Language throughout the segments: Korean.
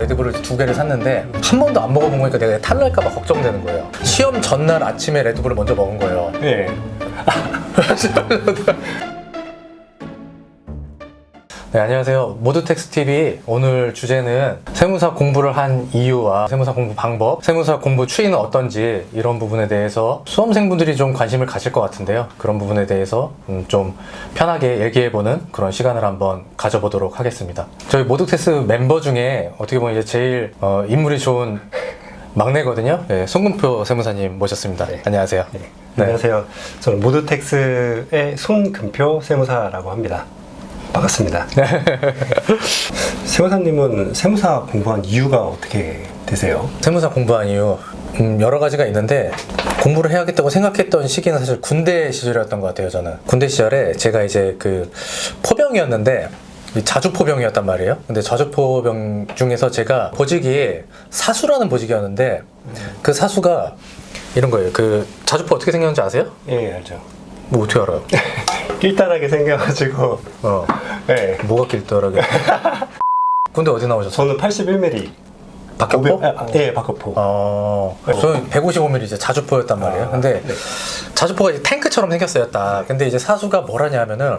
레드불을 2개를 샀는데 한 번도 안 먹어본 거니까 내가 탈날까봐 걱정되는 거예요. 시험 전날 아침에 레드불을 먼저 먹은 거예요. 네. 네, 안녕하세요. 모드텍스TV 오늘 주제는 세무사 공부를 한 이유와 세무사 공부 방법, 세무사 공부 추이는 어떤지 이런 부분에 대해서 수험생분들이 좀 관심을 가질 것 같은데요. 그런 부분에 대해서 좀 편하게 얘기해보는 그런 시간을 한번 가져보도록 하겠습니다. 저희 모드텍스 멤버 중에 어떻게 보면 이제 제일 인물이 좋은 막내거든요. 네, 송금표 세무사님 모셨습니다. 네. 안녕하세요. 네. 안녕하세요. 저는 모드텍스의 손금표 세무사라고 합니다. 반갑습니다. 세무사님은 세무사 공부한 이유가 어떻게 되세요? 세무사 공부한 이유 여러 가지가 있는데 공부를 해야겠다고 생각했던 시기는 사실 군대 시절이었던 것 같아요. 저는 군대 시절에 제가 이제 그 포병이었는데 자주포병이었단 말이에요. 근데 자주포병 중에서 제가 보직이 사수라는 보직이었는데 그 사수가 이런 거예요. 그 자주포 어떻게 생겼는지 아세요? 예, 알죠. 뭐 어떻게 알아요? 길다랗게 생겨가지고. 네. 뭐가 길더라고요. 군대 어디 나오셨어요? 저는 81mm. 박격포? 네, 박격포. 저는 155mm 이제 자주포였단 말이에요. 근데 네. 자주포가 이제 탱크처럼 생겼어요, 딱. 근데 이제 사수가 뭘 하냐면은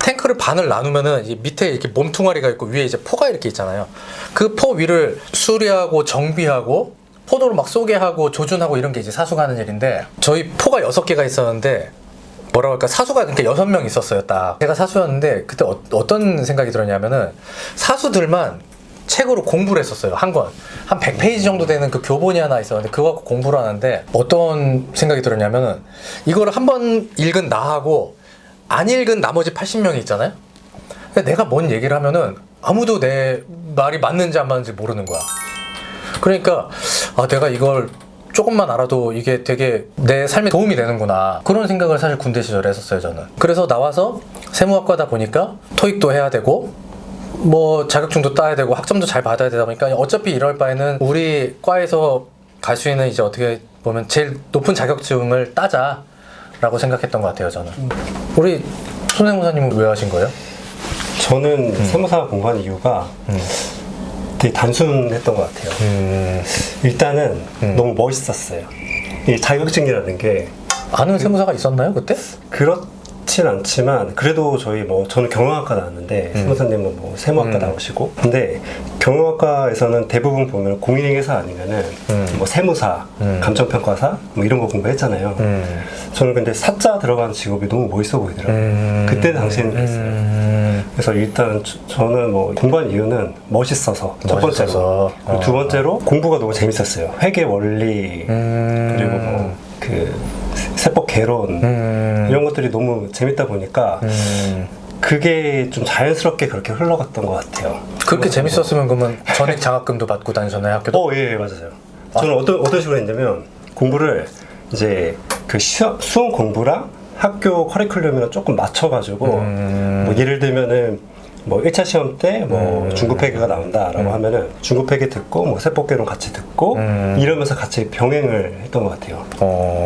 탱크를 반을 나누면은 이 밑에 이렇게 몸뚱아리가 있고 위에 이제 포가 이렇게 있잖아요. 그 포 위를 수리하고 정비하고 포도를 막 쏘게 하고 조준하고 이런 게 이제 사수가 하는 일인데 저희 포가 6개가 있었는데 뭐라고 할까, 사수가 그러니까 6명 있었어요, 딱. 제가 사수였는데 그때 어떤 생각이 들었냐면은 사수들만 책으로 공부를 했었어요. 한 권. 한 100페이지 정도 되는 그 교본이 하나 있었는데 그거 갖고 공부를 하는데 어떤 생각이 들었냐면은 이거를 한 번 읽은 나하고 안 읽은 나머지 80명이 있잖아요. 근데 내가 뭔 얘기를 하면은 아무도 내 말이 맞는지 안 맞는지 모르는 거야. 그러니까 내가 이걸 조금만 알아도 이게 되게 내 삶에 도움이 되는구나, 그런 생각을 사실 군대 시절에 했었어요, 저는. 그래서 나와서 세무학과다 보니까 토익도 해야 되고 뭐 자격증도 따야 되고 학점도 잘 받아야 되다 보니까 어차피 이럴 바에는 우리 과에서 갈 수 있는 이제 어떻게 보면 제일 높은 자격증을 따자라고 생각했던 것 같아요, 저는. 우리 손세무사님은 왜 하신 거예요? 저는 세무사 공부한 이유가 되게 단순했던 것 같아요. 일단은 너무 멋있었어요. 이 자격증이라는 게. 아는 세무사가 있었나요, 그때? 그렇진 않지만 그래도 저는 경영학과 나왔는데 세무사님은 뭐 세무학과 나오시고, 근데 경영학과에서는 대부분 보면 공인회계사 아니면은 뭐 세무사, 감정평가사 뭐 이런 거 공부했잖아요. 저는 근데 사자 들어간 직업이 너무 멋있어 보이더라고요. 그때 당시에는 그랬어요. 그래서 일단 저는 뭐 공부한 이유는 멋있어서, 첫 번째로. 그리고 두 번째로 공부가 너무 재밌었어요. 회계 원리, 그리고 뭐 그 세법 개론 이런 것들이 너무 재밌다 보니까 그게 좀 자연스럽게 그렇게 흘러갔던 것 같아요. 그렇게 재밌었으면 그러면 전액 장학금도 받고 다니셨나요, 학교도? 예, 맞아요. 저는 어떤 식으로 했냐면 공부를 이제 그 수험 공부랑 학교 커리큘럼이랑 조금 맞춰가지고 뭐 예를 들면은 뭐 1차 시험 때 뭐 중급회계가 나온다라고 하면은 중급회계 듣고 뭐 세법개론 같이 듣고 이러면서 같이 병행을 했던 것 같아요.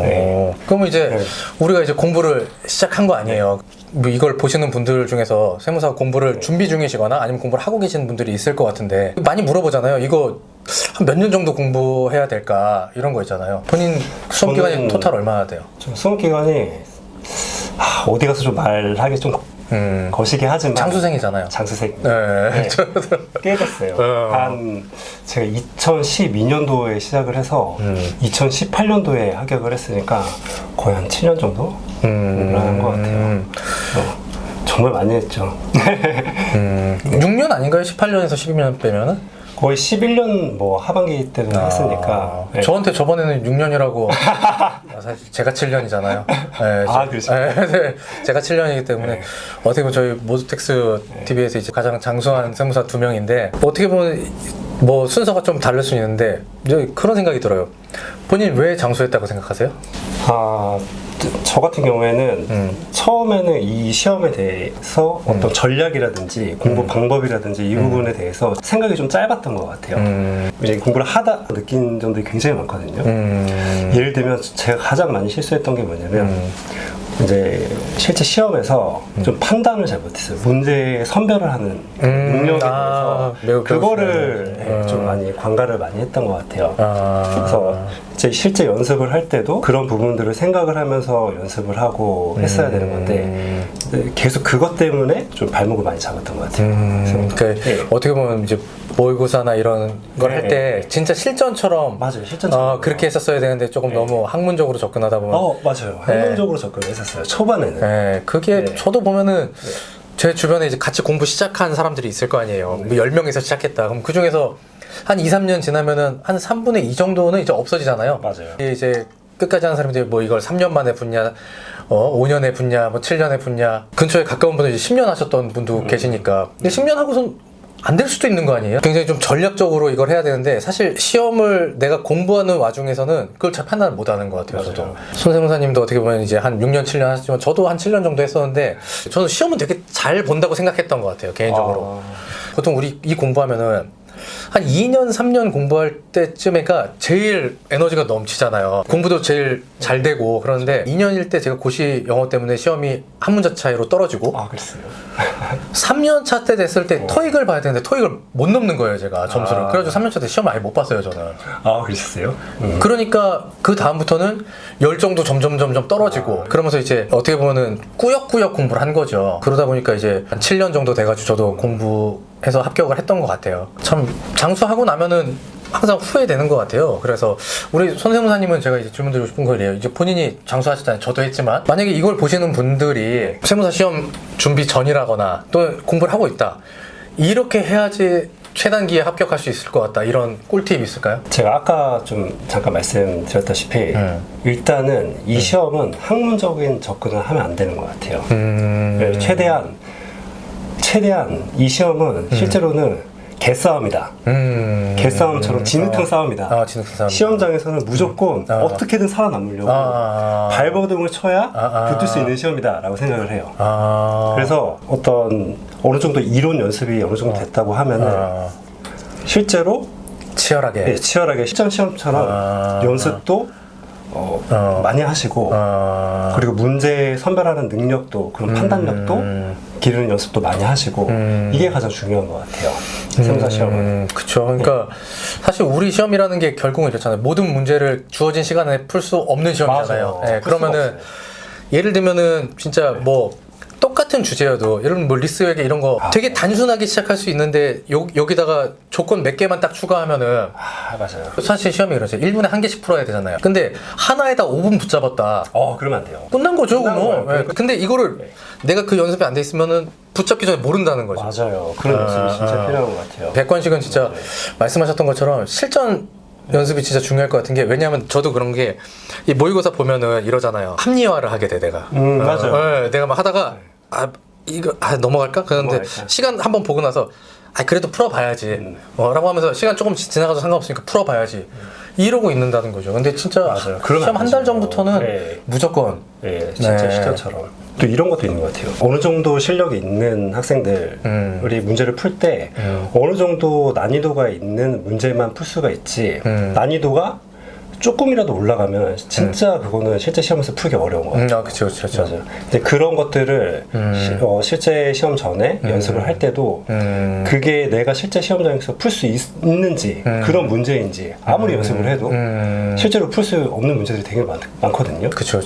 네. 그러면 이제 우리가 이제 공부를 시작한 거 아니에요? 뭐 이걸 보시는 분들 중에서 세무사 공부를 준비 중이시거나 아니면 공부를 하고 계시는 분들이 있을 것 같은데 많이 물어보잖아요. 이거 한 몇 년 정도 공부해야 될까, 이런 거 있잖아요. 본인 수험 기간이 토탈 얼마나 돼요? 저 수험 기간이 어디 가서 좀 말하기 좀 거시기 하지만 장수생이잖아요. 장수생. 네. 꽤 됐어요. 제가 2012년도에 시작을 해서 2018년도에 합격을 했으니까 거의 한 7년 정도 공부를 하는 것 같아요. 정말 많이 했죠. 6년 아닌가요? 18년에서 12년 빼면은? 거의 11년 뭐 하반기 때도 했으니까. 네. 저한테 저번에는 6년이라고. 사실 제가 7년이잖아요. 네, 그렇죠. 네, 제가 7년이기 때문에 어떻게 보면 저희 모드텍스 TV에서 이제 가장 장수한 세무사 2명인데 어떻게 보면 뭐 순서가 좀 다를 수 있는데 그런 생각이 들어요. 본인 왜 장수했다고 생각하세요? 저 같은 경우에는 처음에는 이 시험에 대해서 어떤 전략이라든지 공부 방법이라든지 이 부분에 대해서 생각이 좀 짧았던 것 같아요. 이제 공부를 하다 느낀 점들이 굉장히 많거든요. 예를 들면 제가 가장 많이 실수했던 게 뭐냐면 이제 실제 시험에서 좀 판단을 잘 못했어요. 문제 선별을 하는 능력에 대해서 매우 그거를 배웠어요. 좀 많이 관가를 많이 했던 것 같아요. 아. 그래서 이제 실제 연습을 할 때도 그런 부분들을 생각을 하면서 연습을 하고 했어야 되는 건데 계속 그것 때문에 좀 발목을 많이 잡았던 것 같아요. 그러니까 네. 어떻게 보면 이제 모의고사나 이런 걸 할 때 진짜 실전처럼 맞아요, 실전처럼. 그렇게 했었어야 되는데 조금 너무 학문적으로 접근하다 보면 맞아요. 학문적으로 접근을 했었어요. 초반에는. 네, 그게 네. 저도 보면은 제 주변에 이제 같이 공부 시작한 사람들이 있을 거 아니에요. 뭐 10명에서 시작했다. 그럼 그 중에서 한 2, 3년 지나면은 한 3분의 2 정도는 이제 없어지잖아요. 맞아요. 이제 끝까지 하는 사람들이 뭐 이걸 3년 만에 붙냐, 5년에 붙냐, 뭐 7년에 붙냐. 근처에 가까운 분은 이제 10년 하셨던 분도 계시니까. 근데 10년 하고선 안 될 수도 있는 거 아니에요? 굉장히 좀 전략적으로 이걸 해야 되는데 사실 시험을 내가 공부하는 와중에서는 그걸 잘 판단을 못 하는 것 같아요. 저도. 맞아요. 손세무사님도 어떻게 보면 이제 한 6년, 7년 하셨지만 저도 한 7년 정도 했었는데 저는 시험은 되게 잘 본다고 생각했던 것 같아요. 개인적으로. 보통 우리 이 공부하면은 한 2년, 3년 공부할 때쯤에가 제일 에너지가 넘치잖아요. 공부도 제일 잘 되고 그러는데 2년일 때 제가 고시 영어 때문에 시험이 한 문제 차이로 떨어지고 그랬어요. 3년 차 때 됐을 때 토익을 봐야 되는데 토익을 못 넘는 거예요, 제가 점수를. 그래가지고 3년 차 때 시험 아예 못 봤어요, 저는. 그랬어요? 그러니까 그 다음부터는 열정도 점점 떨어지고 그러면서 이제 어떻게 보면은 꾸역꾸역 공부를 한 거죠. 그러다 보니까 이제 한 7년 정도 돼가지고 저도 공부해서 합격을 했던 것 같아요. 참 장수하고 나면은 항상 후회되는 것 같아요. 그래서 우리 손세무사님은 제가 이제 질문 드리고 싶은 거예요. 이제 본인이 장수하셨잖아요. 저도 했지만 만약에 이걸 보시는 분들이 세무사 시험 준비 전이라거나 또 공부를 하고 있다. 이렇게 해야지 최단기에 합격할 수 있을 것 같다. 이런 꿀팁 있을까요? 제가 아까 좀 잠깐 말씀드렸다시피 일단은 이 시험은 학문적인 접근을 하면 안 되는 것 같아요. 최대한 이 시험은 실제로는 개싸움이다. 개싸움처럼 진흙탕 싸움이다. 진흙탕 싸움. 시험장에서는 무조건 어떻게든 살아남으려고 발버둥을 쳐야 붙을 수 있는 시험이다 라고 생각을 해요. 그래서 어느 정도 이론 연습이 어느 정도 됐다고 하면은 실제로 치열하게 실전 시험처럼 연습도 많이 하시고 그리고 문제 선별하는 능력도 그런 판단력도 기르는 연습도 많이 하시고 이게 가장 중요한 것 같아요. 세무사 시험은. 그쵸. 그러니까 사실 우리 시험이라는 게 결국은 이렇잖아요. 모든 문제를 주어진 시간에 풀 수 없는 시험이잖아요. 맞아요. 그러면은 예를 들면은 진짜 뭐 똑같은 주제여도 예를 들면 뭐 리스웨게 이런 거 되게 단순하게 시작할 수 있는데 여기다가 조건 몇 개만 딱 추가하면은 맞아요. 사실 시험이 그러죠. 1분에 한 개씩 풀어야 되잖아요. 근데 하나에다 5분 붙잡았다. 그러면 안 돼요. 끝난 거죠. 끝난 뭐. 거예요. 근데 이거를 내가 그 연습이 안 돼 있으면은 붙잡기 전에 모른다는 거죠. 맞아요. 그런 연습이 진짜 필요한 것 같아요. 백관식은 진짜 말씀하셨던 것처럼 실전 연습이 진짜 중요할 것 같은 게 왜냐하면 저도 그런 게 이 모의고사 보면은 이러잖아요. 합리화를 하게 돼 내가. 맞아요. 내가 막 하다가 이거 넘어갈까? 그런데 시간 한번 보고 나서 그래도 풀어봐야지 라고 하면서 시간 조금 지나가도 상관없으니까 풀어봐야지 이러고 있는다는 거죠. 근데 진짜 맞아요. 시험 한 달 전부터는 무조건 진짜 실전처럼. 또 이런 것도 있는 것 같아요. 어느 정도 실력이 있는 학생들이 문제를 풀 때 어느 정도 난이도가 있는 문제만 풀 수가 있지 난이도가 조금이라도 올라가면 진짜 그거는 실제 시험에서 풀기 어려운 것 같아요. 그쵸. 맞아요. 근데 그런 것들을 실제 시험 전에 연습을 할 때도 그게 내가 실제 시험장에서 풀 수 있는지 그런 문제인지 아무리 연습을 해도 실제로 풀 수 없는 문제들이 되게 많거든요. 그쵸.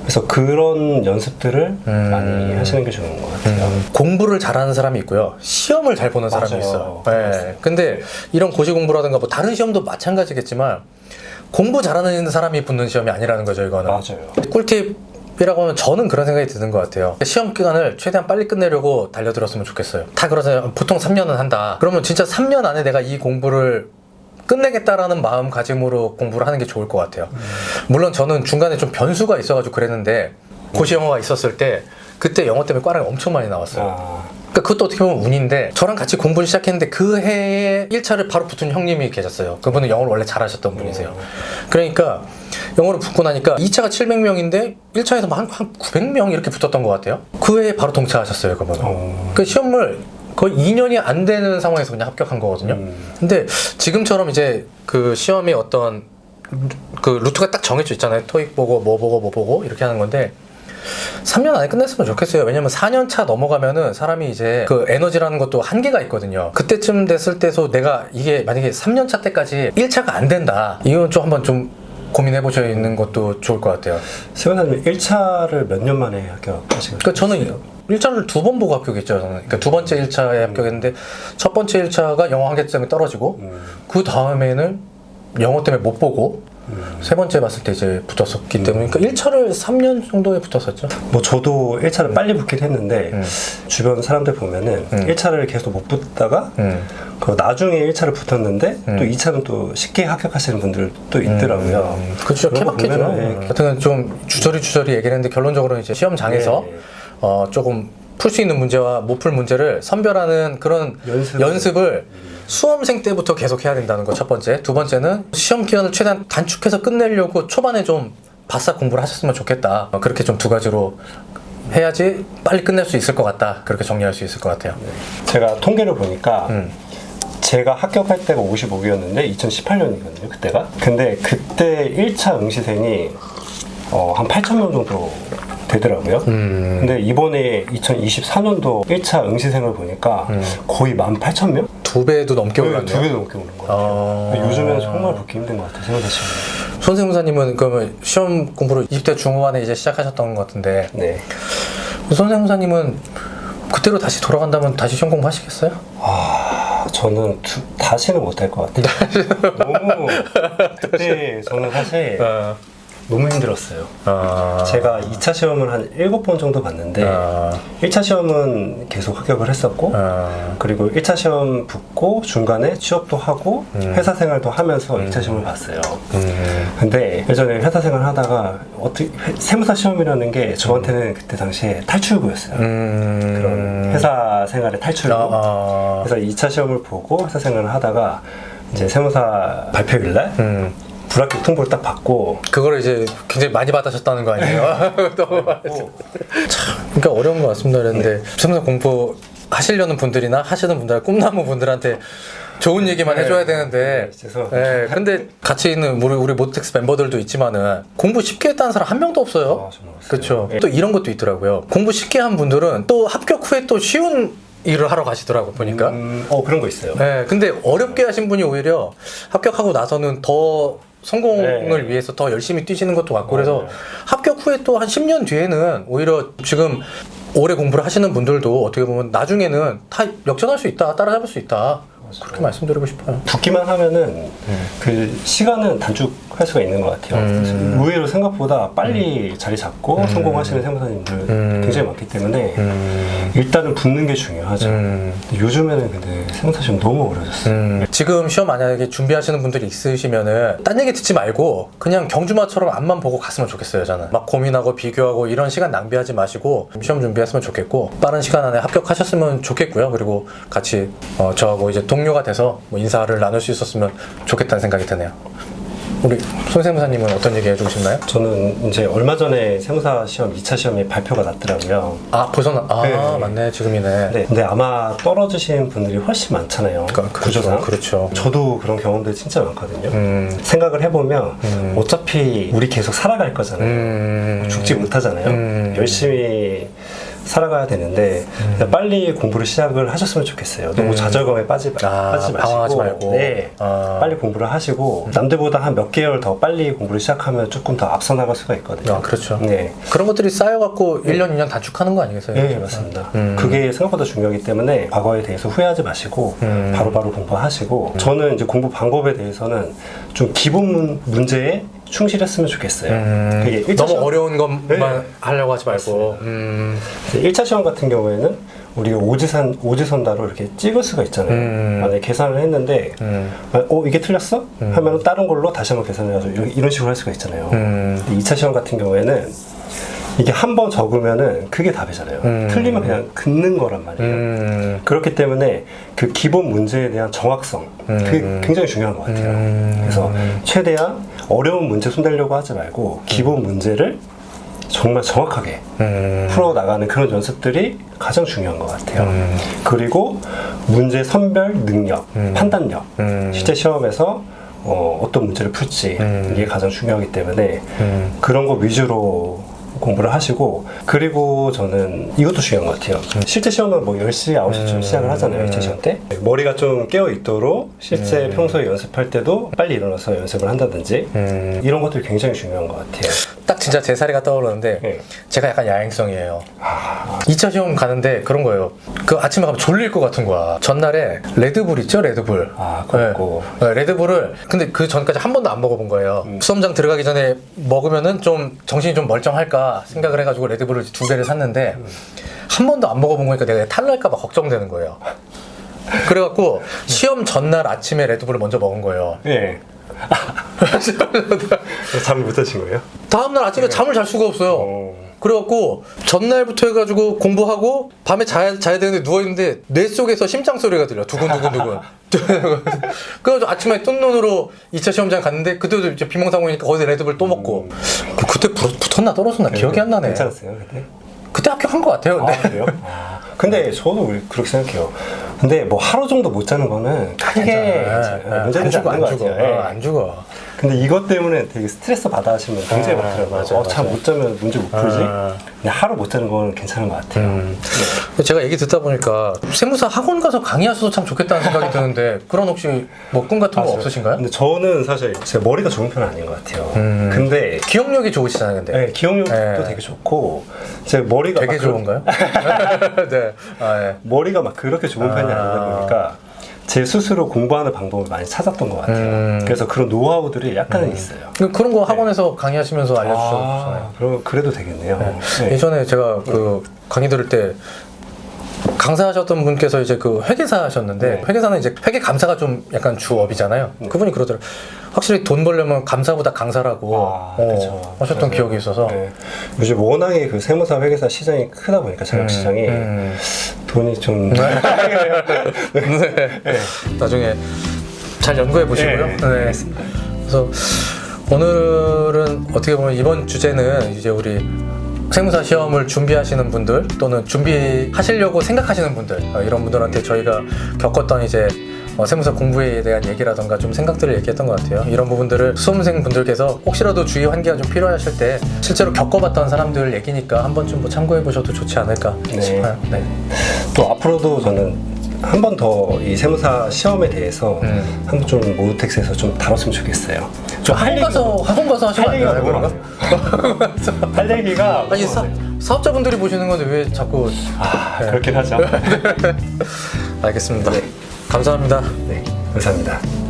그래서 그런 연습들을 많이 하시는 게 좋은 것 같아요. 공부를 잘하는 사람이 있고요. 시험을 잘 보는 사람이 있어요. 근데 이런 고시 공부라든가 뭐 다른 시험도 마찬가지겠지만 공부 잘하는 사람이 붙는 시험이 아니라는 거죠, 이거는. 맞아요. 꿀팁이라고 하면 저는 그런 생각이 드는 것 같아요. 시험 기간을 최대한 빨리 끝내려고 달려들었으면 좋겠어요. 다 그러잖아요. 보통 3년은 한다. 그러면 진짜 3년 안에 내가 이 공부를 끝내겠다라는 마음가짐으로 공부를 하는 게 좋을 것 같아요. 물론 저는 중간에 좀 변수가 있어가지고 그랬는데 고시 영어가 있었을 때 그때 영어 때문에 과락이 엄청 많이 나왔어요. 그러니까 그것도 어떻게 보면 운인데 저랑 같이 공부를 시작했는데 그 해에 1차를 바로 붙은 형님이 계셨어요. 그분은 영어를 원래 잘하셨던 분이세요. 그러니까 영어를 붙고 나니까 2차가 700명인데 1차에서 한 900명 이렇게 붙었던 것 같아요. 그 해에 바로 동차하셨어요, 그분은. 그 시험을 거의 2년이 안 되는 상황에서 그냥 합격한 거거든요. 근데 지금처럼 이제 그 시험이 어떤 그 루트가 딱 정해져 있잖아요. 토익 보고 뭐 보고 이렇게 하는 건데 3년 안에 끝냈으면 좋겠어요. 왜냐면 4년 차 넘어가면은 사람이 이제 그 에너지라는 것도 한계가 있거든요. 그때쯤 됐을 때서 내가 이게 만약에 3년 차 때까지 1차가 안 된다. 이건 좀 한번 좀 고민해 보셔 있는 것도 좋을 것 같아요. 세훈사님 1차를 몇 년 만에 합격하신 그러니까 거예요? 저는 1차를 2번 보고 합격했죠. 저는. 그러니까 두 번째 1차에 합격했는데 첫 번째 1차가 영어 한계 때문에 떨어지고 그 다음에는 영어 때문에 못 보고 세 번째 봤을 때 이제 붙었었기 때문에 그러니까 1차를 3년 정도에 붙었었죠. 뭐 저도 1차를 빨리 붙긴 했는데 주변 사람들 보면은 1차를 계속 못 붙다가 그 나중에 1차를 붙었는데 또 2차는 또 쉽게 합격하시는 분들 또 있더라고요. 그렇죠. 그런 거 케바케죠. 보면은, 예. 하여튼 좀 주저리 얘기를 했는데 결론적으로 이제 시험장에서 예. 조금 풀 수 있는 문제와 못 풀 문제를 선별하는 그런 연습을 수험생 때부터 계속 해야 된다는 거 첫 번째. 두 번째는 시험 기간을 최대한 단축해서 끝내려고 초반에 좀 바싹 공부를 하셨으면 좋겠다. 그렇게 좀 두 가지로 해야지 빨리 끝낼 수 있을 것 같다. 그렇게 정리할 수 있을 것 같아요. 제가 통계를 보니까 제가 합격할 때가 55기였는데 2018년이거든요 그때가. 근데 그때 1차 응시생이 한 8,000명 정도 되더라고요. 근데 이번에 2024년도 1차 응시생을 보니까 거의 18,000명? 2배도 넘게 올랐네요. 2배도 넘게 오는 것 같아요. 요즘에는 정말 붙기 힘든 것 같아요. 생각하시면. 손세무사님은 그러면 시험 공부를 20대 중후반에 이제 시작하셨던 것 같은데 네. 손세무사님은 그때로 다시 돌아간다면 다시 시험 공부하시겠어요? 저는 다시는 못할 것 같아요. 너무 그때 저는 사실 너무 힘들었어요. 제가 2차 시험을 한 7번 정도 봤는데 1차 시험은 계속 합격을 했었고 그리고 1차 시험 붙고 중간에 취업도 하고 회사 생활도 하면서 2차 시험을 봤어요. 근데 예전에 회사 생활 하다가 세무사 시험이라는 게 저한테는 그때 당시에 탈출구였어요. 그런 회사 생활의 탈출구. 그래서 2차 시험을 보고 회사 생활을 하다가 이제 세무사 발표일 날 불합격 통보를 딱 받고 그거를 이제 굉장히 많이 받으셨다는 거 아니에요? 그러니까 어려운 것 같습니다. 그런데 세무사 공부 하시려는 분들이나 하시는 분들, 꿈나무 분들한테 좋은 얘기만 해줘야 되는데, 죄송합니다. 근데 같이 있는 우리 모드텍스 멤버들도 있지만은 공부 쉽게 했다는 사람 한 명도 없어요. 정말 없어요. 그렇죠. 또 이런 것도 있더라고요. 공부 쉽게 한 분들은 또 합격 후에 또 쉬운 일을 하러 가시더라고 보니까. 그런 거 있어요. 네, 근데 어렵게 하신 분이 오히려 합격하고 나서는 더 성공을 위해서 더 열심히 뛰시는 것도 같고 그래서 합격 후에 또 한 10년 뒤에는 오히려 지금 오래 공부를 하시는 분들도 어떻게 보면 나중에는 다 역전할 수 있다, 따라잡을 수 있다. 그렇게 말씀드리고 싶어요. 붙기만 하면은 그 시간은 단축할 수가 있는 것 같아요. 의외로 생각보다 빨리 자리 잡고 성공하시는 세무사님들 굉장히 많기 때문에 일단은 붙는 게 중요하죠. 요즘에는 근데 세무사 시험 너무 어려졌어요. 지금 시험 만약에 준비하시는 분들이 있으시면은 딴 얘기 듣지 말고 그냥 경주마처럼 앞만 보고 갔으면 좋겠어요. 저는 막 고민하고 비교하고 이런 시간 낭비하지 마시고 시험 준비했으면 좋겠고 빠른 시간 안에 합격하셨으면 좋겠고요. 그리고 같이 저하고 이제 동료가 돼서 뭐 인사를 나눌 수 있었으면 좋겠다는 생각이 드네요. 우리 손세무사님은 어떤 얘기 해주고 싶나요? 저는 이제 얼마 전에 세무사 시험 2차 시험에 발표가 났더라고요. 벌써 네. 맞네. 지금이네. 네. 근데 아마 떨어지신 분들이 훨씬 많잖아요. 구조상. 그렇죠. 저도 그런 경험들이 진짜 많거든요. 생각을 해보면 어차피 우리 계속 살아갈 거잖아요. 죽지 못하잖아요. 열심히 살아가야 되는데 빨리 공부를 시작을 하셨으면 좋겠어요. 너무 좌절감에 빠지지 마시고 방황하지 말고. 네, 빨리 공부를 하시고 남들보다 한 몇 개월 더 빨리 공부를 시작하면 조금 더 앞서 나갈 수가 있거든요. 그렇죠. 네. 그런 것들이 쌓여갖고 1년, 2년 단축하는 거 아니겠어요? 네, 맞습니다. 그게 생각보다 중요하기 때문에 과거에 대해서 후회하지 마시고 바로바로 공부하시고 저는 이제 공부 방법에 대해서는 좀 기본 문제에 충실했으면 좋겠어요. 그게 1차 너무 시험, 어려운 것만 하려고 하지 말고. 1차 시험 같은 경우에는 우리가 오지선다로 이렇게 찍을 수가 있잖아요. 만약에 계산을 했는데 이게 틀렸어? 하면 다른 걸로 다시 한번 계산해가지고 이런 식으로 할 수가 있잖아요. 근데 2차 시험 같은 경우에는 이게 한 번 적으면은 그게 답이잖아요. 틀리면 그냥 긋는 거란 말이에요. 그렇기 때문에 그 기본 문제에 대한 정확성 그게 굉장히 중요한 것 같아요. 그래서 최대한 어려운 문제 손대려고 하지 말고 기본 문제를 정말 정확하게 풀어나가는 그런 연습들이 가장 중요한 것 같아요. 그리고 문제 선별 능력, 판단력 실제 시험에서 어떤 문제를 풀지 이게 가장 중요하기 때문에 그런 거 위주로 공부를 하시고, 그리고 저는 이것도 중요한 것 같아요. 실제 시험은 뭐 10시, 9시쯤 시작을 하잖아요, 2차 시험 때. 머리가 좀 깨어 있도록 실제 평소에 연습할 때도 빨리 일어나서 연습을 한다든지 이런 것들이 굉장히 중요한 것 같아요. 딱 진짜 제 사례가 떠오르는데 네. 제가 약간 야행성이에요. 2차 시험 가는데 그런 거예요. 그 아침에 가면 졸릴 것 같은 거야. 전날에 레드불 있죠, 레드불. 그렇고. 네, 레드불을 근데 그 전까지 한 번도 안 먹어본 거예요. 수험장 들어가기 전에 먹으면은 좀 정신이 좀 멀쩡할까 생각을 해가지고 레드불을 2개를 샀는데 한 번도 안 먹어본 거니까 내가 탈날까봐 걱정되는 거예요. 그래갖고 시험 전날 아침에 레드불을 먼저 먹은 거예요. 예. 잠을 못 자신 거예요? 다음날 아침에 잠을 잘 수가 없어요. 그래갖고 전날부터 해가지고 공부하고 밤에 자야 되는데 누워있는데 뇌 속에서 심장 소리가 들려. 두근두근두근. 그래가지고 아침에 뜬 눈으로 2차 시험장 갔는데 그때도 이제 비몽사몽이니까 거기서 레드불 또 먹고 그때 붙었나 떨어졌나 기억이 안 나네. 괜찮았어요 그때? 그때 합격한 것 같아요. 근데. 그래요? 근데 저도 그렇게 생각해요. 근데 뭐 하루 정도 못 자는 거는 크게 문제는 않는 것 같아요. 안 죽어. 근데 이것 때문에 되게 스트레스 받아 하시면 굉장히 많더라고요. 잠 못 자면 문제 못 풀지? 근데 하루 못 자는 건 괜찮은 것 같아요. 제가 얘기 듣다 보니까 세무사 학원 가서 강의하셔도 참 좋겠다는 생각이 드는데 그런 혹시 뭐 꿈 같은 거 맞아요. 없으신가요? 근데 저는 사실 제 머리가 좋은 편은 아닌 것 같아요. 근데 기억력이 좋으시잖아요, 근데. 네, 기억력도 네. 되게 좋고 제 머리가 되게 막 좋은가요? 네. 예. 머리가 막 그렇게 좋은 편이 아니다 보니까 제 스스로 공부하는 방법을 많이 찾았던 것 같아요. 그래서 그런 노하우들이 약간은 있어요. 그런 거 학원에서 강의하시면서 알려주셨잖아요. 그럼 그래도 되겠네요. 네. 예전에 제가 그 강의 들을 때 강사하셨던 분께서 이제 그 회계사 하셨는데 네. 회계사는 이제 회계 감사가 좀 약간 주업이잖아요. 그분이 그러더라고요. 확실히 돈 벌려면 감사보다 강사라고 그쵸. 하셨던 맞아요. 기억이 있어서 네. 요즘 워낙에 그 세무사 회계사 시장이 크다 보니까 자격 시장이 돈이 좀 네. 나중에 잘 연구해 보시고요. 네, 네. 알겠습니다. 그래서 오늘은 어떻게 보면 이번 주제는 이제 우리 세무사 시험을 준비하시는 분들 또는 준비하시려고 생각하시는 분들 이런 분들한테 저희가 겪었던 이제 세무사 공부에 대한 얘기라던가 좀 생각들을 얘기했던 것 같아요. 이런 부분들을 수험생 분들께서 혹시라도 주의 환기가 좀 필요하실 때 실제로 겪어봤던 사람들 얘기니까 한 번쯤 뭐 참고해 보셔도 좋지 않을까 싶어요. 네. 또 앞으로도 저는 한 번 더 이 세무사 시험에 대해서 한 번 좀 모두텍스에서 좀 다뤘으면 좋겠어요. 좀 학원 가서 하시면 안 얘기가 되나요? 너무 그런가? 많아요. 할 얘기가 아니 너무 많아요. 사업자분들이 보시는 건데 왜 자꾸 그렇긴 하죠. 알겠습니다. 감사합니다. 네, 감사합니다.